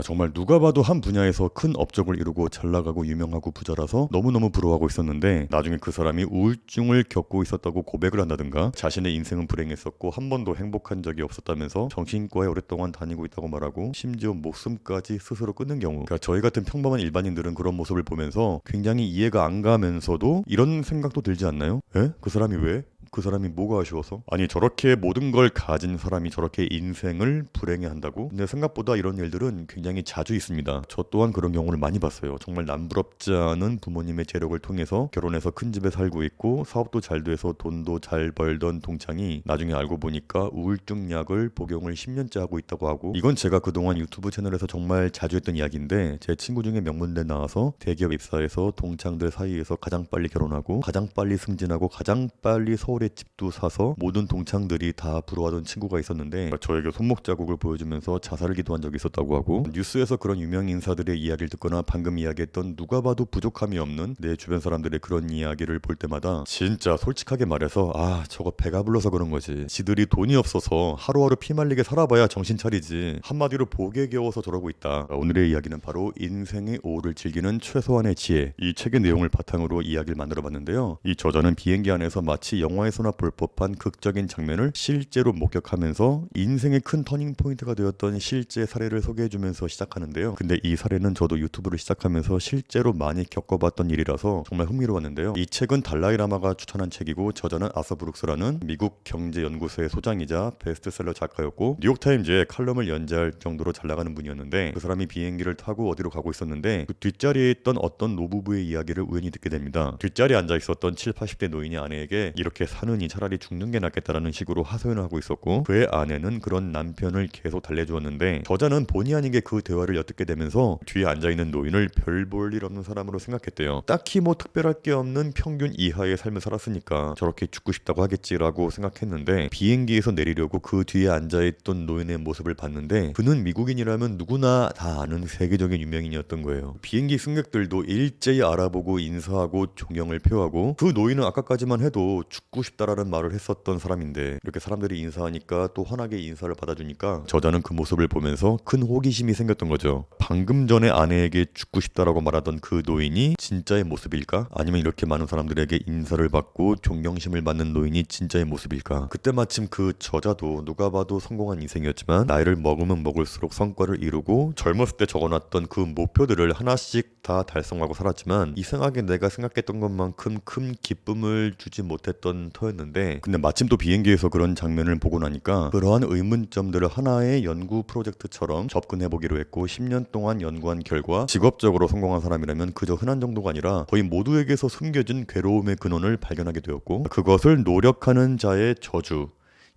정말 누가 봐도 한 분야에서 큰 업적을 이루고 잘 나가고 유명하고 부자라서 너무너무 부러워하고 있었는데 나중에 그 사람이 우울증을 겪고 있었다고 고백을 한다든가 자신의 인생은 불행했었고 한 번도 행복한 적이 없었다면서 정신과에 오랫동안 다니고 있다고 말하고 심지어 목숨까지 스스로 끊는 경우, 그러니까 저희 같은 평범한 일반인들은 그런 모습을 보면서 굉장히 이해가 안 가면서도 이런 생각도 들지 않나요? 에? 그 사람이 왜? 그 사람이 뭐가 아쉬워서? 아니 저렇게 모든 걸 가진 사람이 저렇게 인생을 불행해 한다고? 근데 생각보다 이런 일들은 굉장히 자주 있습니다. 저 또한 그런 경우를 많이 봤어요. 정말 남부럽지 않은 부모님의 재력을 통해서 결혼해서 큰 집에 살고 있고 사업도 잘 돼서 돈도 잘 벌던 동창이 나중에 알고 보니까 우울증 약을 복용을 10년째 하고 있다고 하고, 이건 제가 그동안 유튜브 채널에서 정말 자주 했던 이야기인데 제 친구 중에 명문대 나와서 대기업 입사해서 동창들 사이에서 가장 빨리 결혼하고 가장 빨리 승진하고 가장 빨리 서울에 집도 사서 모든 동창들이 다 부러워하던 친구가 있었는데 저에게 손목 자국을 보여주면서 자살을 기도한 적이 있었다고 하고, 뉴스에서 그런 유명 인사들의 이야기를 듣거나 방금 이야기했던 누가 봐도 부족함이 없는 내 주변 사람들의 그런 이야기를 볼 때마다 진짜 솔직하게 말해서 저거 배가 불러서 그런 거지, 지들이 돈이 없어서 하루하루 피말리게 살아봐야 정신 차리지, 한마디로 복에 겨워서 저러고 있다. 오늘의 이야기는 바로 인생의 오후를 즐기는 최소한의 지혜, 이 책의 내용을 바탕으로 이야기를 만들어 봤는데요. 이 저자는 비행기 안에서 마치 영화에서나 볼 법한 극적인 장면을 실제로 목격하면서 인생의 큰 터닝 포인트가 되었던 실제 사례를 소개해주면서 시작하는데요. 근데 이 사례는 저도 유튜브를 시작하면서 실제로 많이 겪어봤던 일이라서 정말 흥미로웠는데요. 이 책은 달라이라마가 추천한 책이고 저자는 아서 브룩스라는 미국 경제연구소의 소장이자 베스트셀러 작가였고 뉴욕타임즈에 칼럼을 연재할 정도로 잘 나가는 분이었는데, 그 사람이 비행기를 타고 어디로 가고 있었는데 그 뒷자리에 있던 어떤 노부부의 이야기를 우연히 듣게 됩니다. 뒷자리에 앉아 있었던 7, 80대 노인이 아내에게 이렇게 사느니 차라리 죽는 게 낫겠다라는 식으로 하소연을 하고 있었고, 그의 아내는 그런 남편을 계속 달래주었는데 저자는 본의 아니게 그 대화를 엿듣게 되면서 뒤에 앉아있는 노인을 별 볼 일 없는 사람으로 생각했대요. 딱히 뭐 특별할 게 없는 평균 이하의 삶을 살았으니까 저렇게 죽고 싶다고 하겠지라고 생각했는데, 비행기에서 내리려고 그 뒤에 앉아있던 노인의 모습을 봤는데 그는 미국인이라면 누구나 다 아는 세계적인 유명인이었던 거예요. 비행기 승객들도 일제히 알아보고 인사하고 존경을 표하고, 그 노인은 아까까지만 해도 죽고 싶다라는 말을 했었던 사람인데 이렇게 사람들이 인사하니까 또 환하게 인사를 받아주니까 저자는 그 모습을 보면서 큰 호기심이 생겼던 거죠. 방금 전에 아내에게 죽고 싶다라고 말하던 그 노인이 진짜의 모습일까? 아니면 이렇게 많은 사람들에게 인사를 받고 존경심을 받는 노인이 진짜의 모습일까? 그때 마침 그 저자도 누가 봐도 성공한 인생이었지만 나이를 먹으면 먹을수록 성과를 이루고 젊었을 때 적어놨던 그 목표들을 하나씩 다 달성하고 살았지만 이상하게 내가 생각했던 것만큼 큰 기쁨을 주지 못했던 터였는데, 근데 마침 또 비행기에서 그런 장면을 보고 나니까 그러한 의문점들을 하나의 연구 프로젝트처럼 접근해보기로 했고 10년 동안 연구한 결과 직업적으로 성공한 사람이라면 그저 흔한 정도가 아니라 거의 모두에게서 숨겨진 괴로움의 근원을 발견하게 되었고, 그것을 노력하는 자의 저주,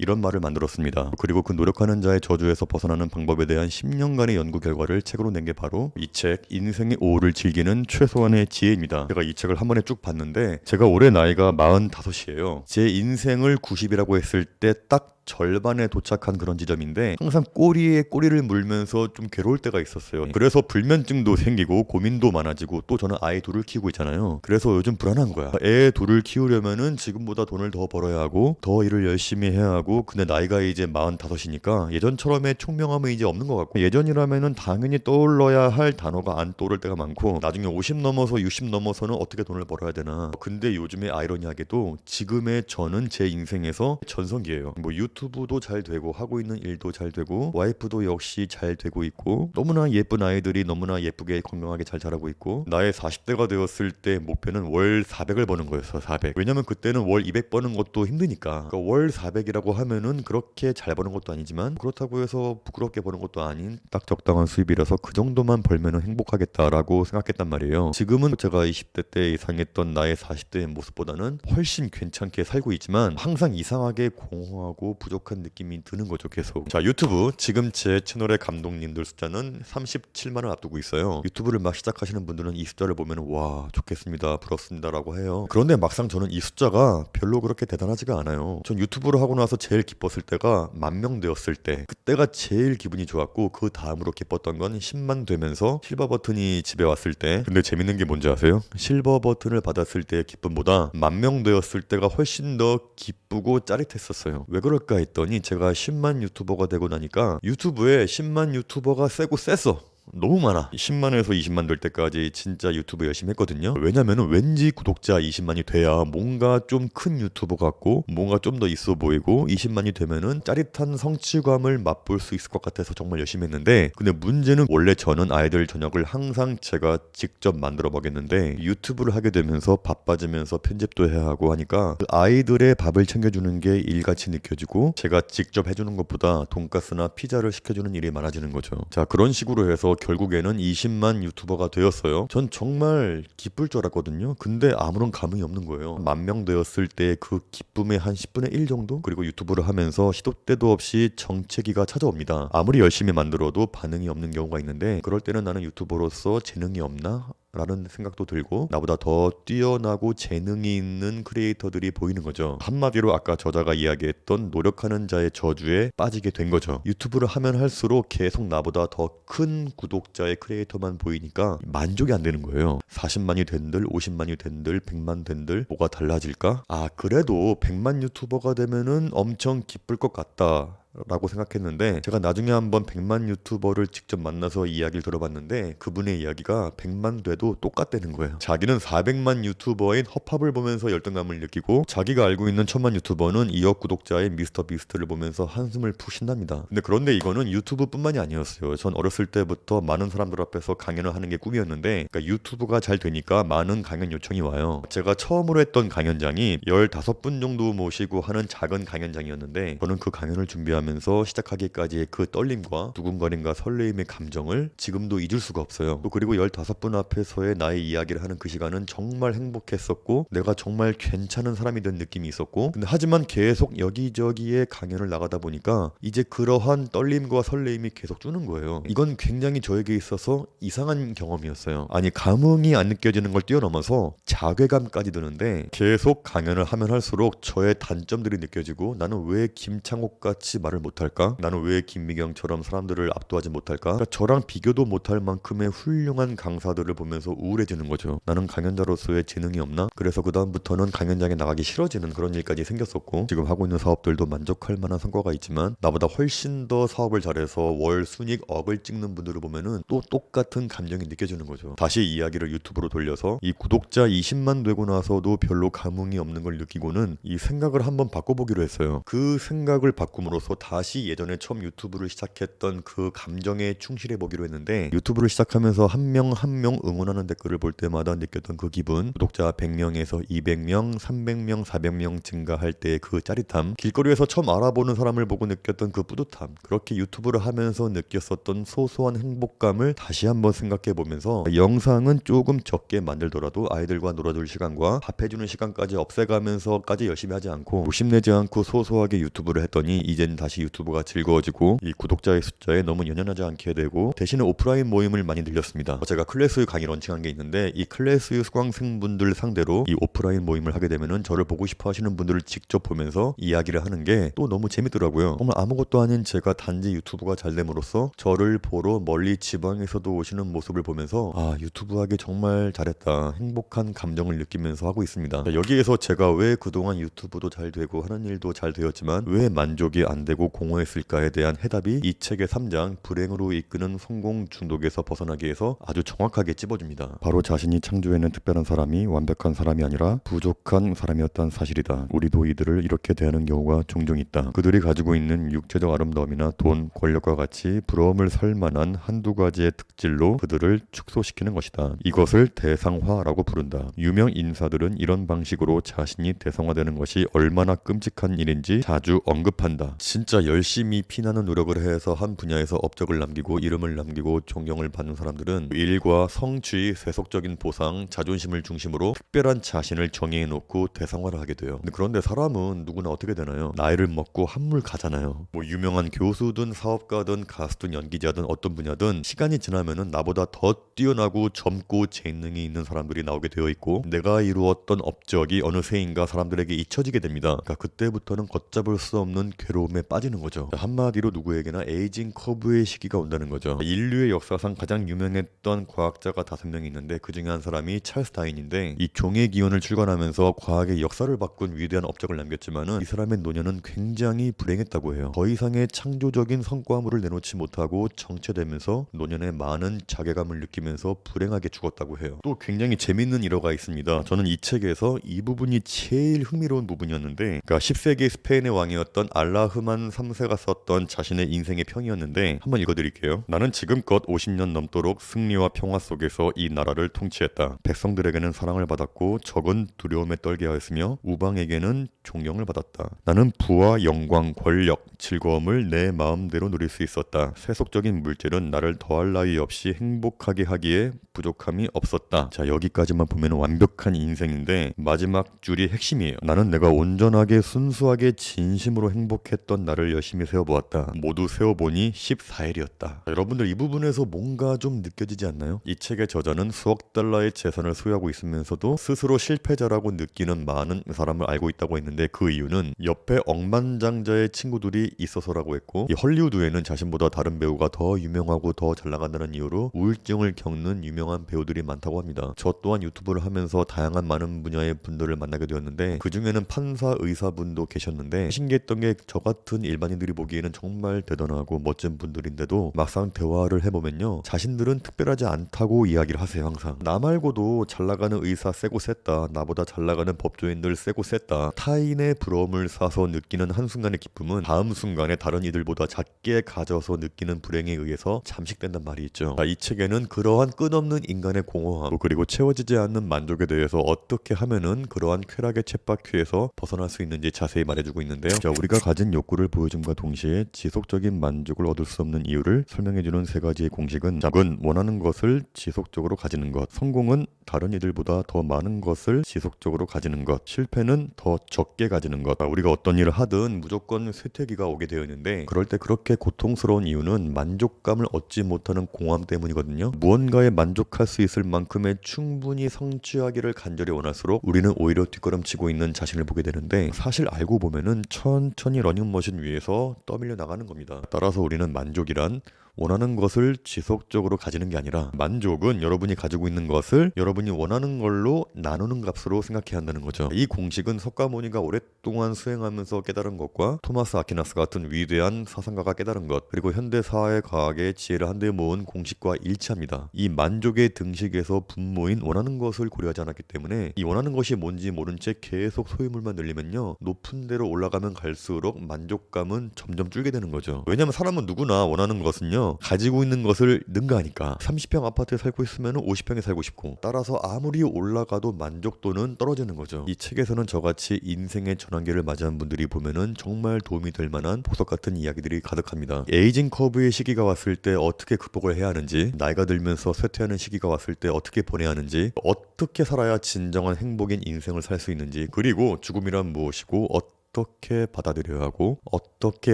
이런 말을 만들었습니다. 그리고 그 노력하는 자의 저주에서 벗어나는 방법에 대한 10년간의 연구 결과를 책으로 낸 게 바로 이 책 인생의 오후를 즐기는 최소한의 지혜입니다. 제가 이 책을 한 번에 쭉 봤는데 제가 올해 나이가 45이에요. 제 인생을 90이라고 했을 때 딱 절반에 도착한 그런 지점인데 항상 꼬리에 꼬리를 물면서 좀 괴로울 때가 있었어요. 그래서 불면증도 생기고 고민도 많아지고, 또 저는 아이 둘을 키우고 있잖아요. 그래서 요즘 불안한 거야. 애 둘을 키우려면은 지금보다 돈을 더 벌어야 하고 더 일을 열심히 해야 하고, 근데 나이가 이제 45이니까 예전처럼의 총명함은 이제 없는 것 같고, 예전이라면은 당연히 떠올러야 할 단어가 안 떠오를 때가 많고, 나중에 50 넘어서 60 넘어서는 어떻게 돈을 벌어야 되나. 근데 요즘에 아이러니하게도 지금의 저는 제 인생에서 전성기예요. 뭐 유튜브도 잘 되고 하고 있는 일도 잘 되고 와이프도 역시 잘 되고 있고 너무나 예쁜 아이들이 너무나 예쁘게 건강하게 잘 자라고 있고, 나의 40대가 되었을 때 목표는 월 400을 버는 거였어. 400. 왜냐면 그때는 월 200 버는 것도 힘드니까. 그러니까 월 400이라고 하면은 그렇게 잘 버는 것도 아니지만 그렇다고 해서 부끄럽게 버는 것도 아닌 딱 적당한 수입이라서 그 정도만 벌면은 행복하겠다라고 생각했단 말이에요. 지금은 제가 20대 때 이상했던 나의 40대의 모습보다는 훨씬 괜찮게 살고 있지만 항상 이상하게 공허하고 부족한 느낌이 드는 거죠. 계속. 자, 유튜브 지금 제 채널의 감독님들 숫자는 37만을 앞두고 있어요. 유튜브를 막 시작하시는 분들은 이 숫자를 보면 와 좋겠습니다, 부럽습니다 라고 해요. 그런데 막상 저는 이 숫자가 별로 그렇게 대단하지가 않아요. 전 유튜브를 하고 나서 제일 기뻤을 때가 10,000명 되었을 때, 그때가 제일 기분이 좋았고, 그 다음으로 기뻤던 건 10만 되면서 실버 버튼이 집에 왔을 때. 근데 재밌는 게 뭔지 아세요? 실버 버튼을 받았을 때의 기쁨보다 10,000명 되었을 때가 훨씬 더 기쁘고 짜릿했었어요. 왜 그럴까 했더니 제가 10만 유튜버가 되고 나니까 유튜브에 10만 유튜버가 세고 셌어. 너무 많아. 10만에서 20만 될 때까지 진짜 유튜브 열심히 했거든요. 왜냐면은 왠지 구독자 20만이 돼야 뭔가 좀 큰 유튜버 같고 뭔가 좀 더 있어 보이고 20만이 되면은 짜릿한 성취감을 맛볼 수 있을 것 같아서 정말 열심히 했는데, 근데 문제는 원래 저는 아이들 저녁을 항상 제가 직접 만들어 먹였는데 유튜브를 하게 되면서 바빠지면서 편집도 해야 하고 하니까 그 아이들의 밥을 챙겨주는 게 일같이 느껴지고 제가 직접 해주는 것보다 돈가스나 피자를 시켜주는 일이 많아지는 거죠. 자, 그런 식으로 해서 결국에는 20만 유튜버가 되었어요. 전 정말 기쁠 줄 알았거든요. 근데 아무런 감흥이 없는 거예요. 10,000명 되었을 때 그 기쁨의 한 10분의 1 정도? 그리고 유튜브를 하면서 시도 때도 없이 정체기가 찾아옵니다. 아무리 열심히 만들어도 반응이 없는 경우가 있는데, 그럴 때는 나는 유튜버로서 재능이 없나? 라는 생각도 들고 나보다 더 뛰어나고 재능이 있는 크리에이터들이 보이는 거죠. 한마디로 아까 저자가 이야기했던 노력하는 자의 저주에 빠지게 된 거죠. 유튜브를 하면 할수록 계속 나보다 더 큰 구독자의 크리에이터만 보이니까 만족이 안 되는 거예요. 40만이 된들 50만이 된들 100만 된들 뭐가 달라질까? 아, 그래도 100만 유튜버가 되면은 엄청 기쁠 것 같다 라고 생각했는데, 제가 나중에 한번 100만 유튜버를 직접 만나서 이야기를 들어봤는데 그분의 이야기가 100만 돼도 똑같다는 거예요. 자기는 400만 유튜버인 허팝을 보면서 열등감을 느끼고 자기가 알고 있는 1000만 유튜버는 2억 구독자의 미스터 비스트를 보면서 한숨을 푹 쉰답니다. 근데 그런데 이거는 유튜브뿐만이 아니었어요. 전 어렸을 때부터 많은 사람들 앞에서 강연을 하는 게 꿈이었는데, 그러니까 유튜브가 잘 되니까 많은 강연 요청이 와요. 제가 처음으로 했던 강연장이 15분 정도 모시고 하는 작은 강연장이었는데, 저는 그 강연을 준비하면서 시작하기까지의 그 떨림과 두근거림과 설레임의 감정을 지금도 잊을 수가 없어요. 또 그리고 15분 앞에서의 나의 이야기를 하는 그 시간은 정말 행복했었고 내가 정말 괜찮은 사람이 된 느낌이 있었고, 근데 하지만 계속 여기저기에 강연을 나가다 보니까 이제 그러한 떨림과 설레임이 계속 주는 거예요. 이건 굉장히 저에게 있어서 이상한 경험이었어요. 아니, 감흥이 안 느껴지는 걸 뛰어넘어서 자괴감까지 드는데, 계속 강연을 하면 할수록 저의 단점들이 느껴지고 나는 왜 김창옥 같이 말을 못할까? 나는 왜 김미경처럼 사람들을 압도하지 못할까? 그러니까 저랑 비교도 못할 만큼의 훌륭한 강사들을 보면서 우울해지는 거죠. 나는 강연자로서의 재능이 없나? 그래서 그 다음부터는 강연장에 나가기 싫어지는 그런 일까지 생겼었고, 지금 하고 있는 사업들도 만족할 만한 성과가 있지만 나보다 훨씬 더 사업을 잘해서 월 순익 억을 찍는 분들을 보면은 또 똑같은 감정이 느껴지는 거죠. 다시 이야기를 유튜브로 돌려서 이 구독자 20만 되고 나서도 별로 감흥이 없는 걸 느끼고는 이 생각을 한번 바꿔보기로 했어요. 그 생각을 바꿈으로써 다시 예전에 처음 유튜브를 시작했던 그 감정에 충실해 보기로 했는데, 유튜브를 시작하면서 한 명 한 명 응원하는 댓글을 볼 때마다 느꼈던 그 기분, 구독자 100명에서 200명, 300명, 400명 증가할 때의 그 짜릿함, 길거리에서 처음 알아보는 사람을 보고 느꼈던 그 뿌듯함, 그렇게 유튜브를 하면서 느꼈었던 소소한 행복감을 다시 한번 생각해 보면서, 영상은 조금 적게 만들더라도 아이들과 놀아줄 시간과 밥해주는 시간까지 없애가면서까지 열심히 하지 않고 욕심내지 않고 소소하게 유튜브를 했더니 이젠 다시 유튜브가 즐거워지고 이 구독자의 숫자에 너무 연연하지 않게 되고, 대신에 오프라인 모임을 많이 늘렸습니다. 제가 클래스유 강의 런칭한 게 있는데, 이 클래스유 수강생분들 상대로 이 오프라인 모임을 하게 되면은 저를 보고 싶어 하시는 분들을 직접 보면서 이야기를 하는 게 또 너무 재밌더라고요. 정말 아무것도 아닌 제가 단지 유튜브가 잘 됨으로써 저를 보러 멀리 지방에서도 오시는 모습을 보면서 아, 유튜브 하기 정말 잘했다, 행복한 감정을 느끼면서 하고 있습니다. 여기에서 제가 왜 그동안 유튜브도 잘 되고 하는 일도 잘 되었지만 왜 만족이 안 되고 공허했을까에 대한 해답이 이 책의 3장 불행으로 이끄는 성공 중독에서 벗어나기 위해서 아주 정확하게 찝어줍니다. 바로 자신이 창조해낸 특별한 사람이 완벽한 사람이 아니라 부족한 사람이었다는 사실이다. 우리도 이들을 이렇게 대하는 경우가 종종 있다. 그들이 가지고 있는 육체적 아름다움이나 돈, 권력과 같이 부러움을 살 만한 한두 가지의 특질로 그들을 축소시키는 것이다. 이것을 대상화라고 부른다. 유명 인사들은 이런 방식으로 자신이 대상화되는 것이 얼마나 끔찍한 일인지 자주 언급한다. 진짜 열심히 피나는 노력을 해서 한 분야에서 업적을 남기고 이름을 남기고 존경을 받는 사람들은 일과 성취, 세속적인 보상, 자존심을 중심으로 특별한 자신을 정의해놓고 대상화를 하게 돼요. 그런데 사람은 누구나 어떻게 되나요? 나이를 먹고 한물 가잖아요. 뭐 유명한 교수든 사업가든 가수든 연기자든 어떤 분야든 시간이 지나면은 나보다 더 뛰어나고 젊고 재능이 있는 사람들이 나오게 되어 있고, 내가 이루었던 업적이 어느새인가 사람들에게 잊혀지게 됩니다. 그러니까 그때부터는 걷잡을 수 없는 괴로움에 빠져 빠지는 거죠. 한마디로 누구에게나 에이징 커브의 시기가 온다는 거죠. 인류의 역사상 가장 유명했던 과학자가 5명이 있는데 그 중에 한 사람이 찰스 다윈인데 이 종의 기원을 출간하면서 과학의 역사를 바꾼 위대한 업적을 남겼지만은 이 사람의 노년은 굉장히 불행했다고 해요. 더 이상의 창조적인 성과물을 내놓지 못하고 정체되면서 노년에 많은 자괴감을 느끼면서 불행하게 죽었다고 해요. 또 굉장히 재밌는 일화가 있습니다. 저는 이 책에서 이 부분이 제일 흥미로운 부분이었는데, 그러니까 10세기 스페인의 왕이었던 알라흐만 3세가 썼던 자신의 인생의 평이었는데 한번 읽어드릴게요. 나는 지금껏 50년 넘도록 승리와 평화 속에서 이 나라를 통치했다. 백성들에게는 사랑을 받았고 적은 두려움에 떨게 하였으며 우방에게는 존경을 받았다. 나는 부와 영광, 권력, 즐거움을 내 마음대로 누릴 수 있었다. 세속적인 물질은 나를 더할 나위 없이 행복하게 하기에 부족함이 없었다. 자, 여기까지만 보면 완벽한 인생인데 마지막 줄이 핵심이에요. 나는 내가 온전하게 순수하게 진심으로 행복했던 날을 열심히 세어보았다. 모두 세어보니 14일이었다. 여러분들 이 부분에서 뭔가 좀 느껴지지 않나요? 이 책의 저자는 수억 달러의 재산을 소유하고 있으면서도 스스로 실패자라고 느끼는 많은 사람을 알고 있다고 했는데 그 이유는 옆에 억만장자의 친구들이 있어서라고 했고, 이 헐리우드에는 자신보다 다른 배우가 더 유명하고 더 잘 나간다는 이유로 우울증을 겪는 유명한 배우들이 많다고 합니다. 저 또한 유튜브를 하면서 다양한 많은 분야의 분들을 만나게 되었는데 그 중에는 판사, 의사분도 계셨는데 신기했던 게 저 같은 일반인들이 보기에는 정말 대단하고 멋진 분들인데도 막상 대화를 해보면요, 자신들은 특별하지 않다고 이야기를 하세요. 항상 나 말고도 잘 나가는 의사 세고 셌다, 나보다 잘 나가는 법조인들 세고 셌다, 타인의 부러움을 사서 느끼는 한순간의 기쁨은 다음 순간에 다른 이들보다 작게 가져서 느끼는 불행에 의해서 잠식된단 말이 있죠. 이 책에는 그러한 끝없는 인간의 공허함, 그리고 채워지지 않는 만족에 대해서 어떻게 하면은 그러한 쾌락의 쳇바퀴에서 벗어날 수 있는지 자세히 말해주고 있는데요. 자, 우리가 가진 욕구를 보여줌과 동시에 지속적인 만족을 얻을 수 없는 이유를 설명해주는 3가지의 공식은, 작은 원하는 것을 지속적으로 가지는 것, 성공은 다른 이들보다 더 많은 것을 지속적으로 가지는 것, 실패는 더 적게 가지는 것. 우리가 어떤 일을 하든 무조건 쇠퇴기가 오게 되어 있는데 그럴 때 그렇게 고통스러운 이유는 만족감을 얻지 못하는 공허함 때문이거든요. 무언가에 만족할 수 있을 만큼의 충분히 성취하기를 간절히 원할수록 우리는 오히려 뒷걸음치고 있는 자신을 보게 되는데, 사실 알고 보면은 천천히 러닝머신 위에서 떠밀려 나가는 겁니다. 따라서 우리는 만족이란 원하는 것을 지속적으로 가지는 게 아니라, 만족은 여러분이 가지고 있는 것을 여러분이 원하는 걸로 나누는 값으로 생각해야 한다는 거죠. 이 공식은 석가모니가 오랫동안 수행하면서 깨달은 것과 토마스 아퀴나스 같은 위대한 사상가가 깨달은 것, 그리고 현대 사회 과학의 지혜를 한데 모은 공식과 일치합니다. 이 만족의 등식에서 분모인 원하는 것을 고려하지 않았기 때문에 이 원하는 것이 뭔지 모른 채 계속 소유물만 늘리면요, 높은 데로 올라가면 갈수록 만족감은 점점 줄게 되는 거죠. 왜냐면 사람은 누구나 원하는 것은요, 가지고 있는 것을 능가하니까. 30평 아파트에 살고 있으면 50평에 살고 싶고, 따라서 아무리 올라가도 만족도는 떨어지는 거죠. 이 책에서는 저같이 인생의 전환기를 맞이한 분들이 보면은 정말 도움이 될 만한 보석 같은 이야기들이 가득합니다. 에이징 커브의 시기가 왔을 때 어떻게 극복을 해야 하는지, 나이가 들면서 쇠퇴하는 시기가 왔을 때 어떻게 보내야 하는지, 어떻게 살아야 진정한 행복인 인생을 살 수 있는지, 그리고 죽음이란 무엇이고 어떻게 받아들여야 하고 어떻게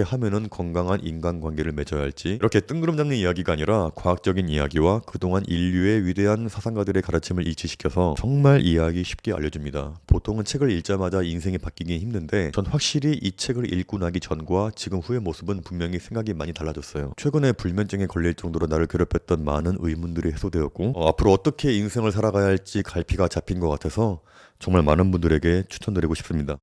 하면은 건강한 인간관계를 맺어야 할지, 이렇게 뜬구름 잡는 이야기가 아니라 과학적인 이야기와 그동안 인류의 위대한 사상가들의 가르침을 일치시켜서 정말 이해하기 쉽게 알려줍니다. 보통은 책을 읽자마자 인생이 바뀌기 힘든데 전 확실히 이 책을 읽고 나기 전과 지금 후의 모습은 분명히 생각이 많이 달라졌어요. 최근에 불면증에 걸릴 정도로 나를 괴롭혔던 많은 의문들이 해소되었고, 앞으로 어떻게 인생을 살아가야 할지 갈피가 잡힌 것 같아서 정말 많은 분들에게 추천드리고 싶습니다.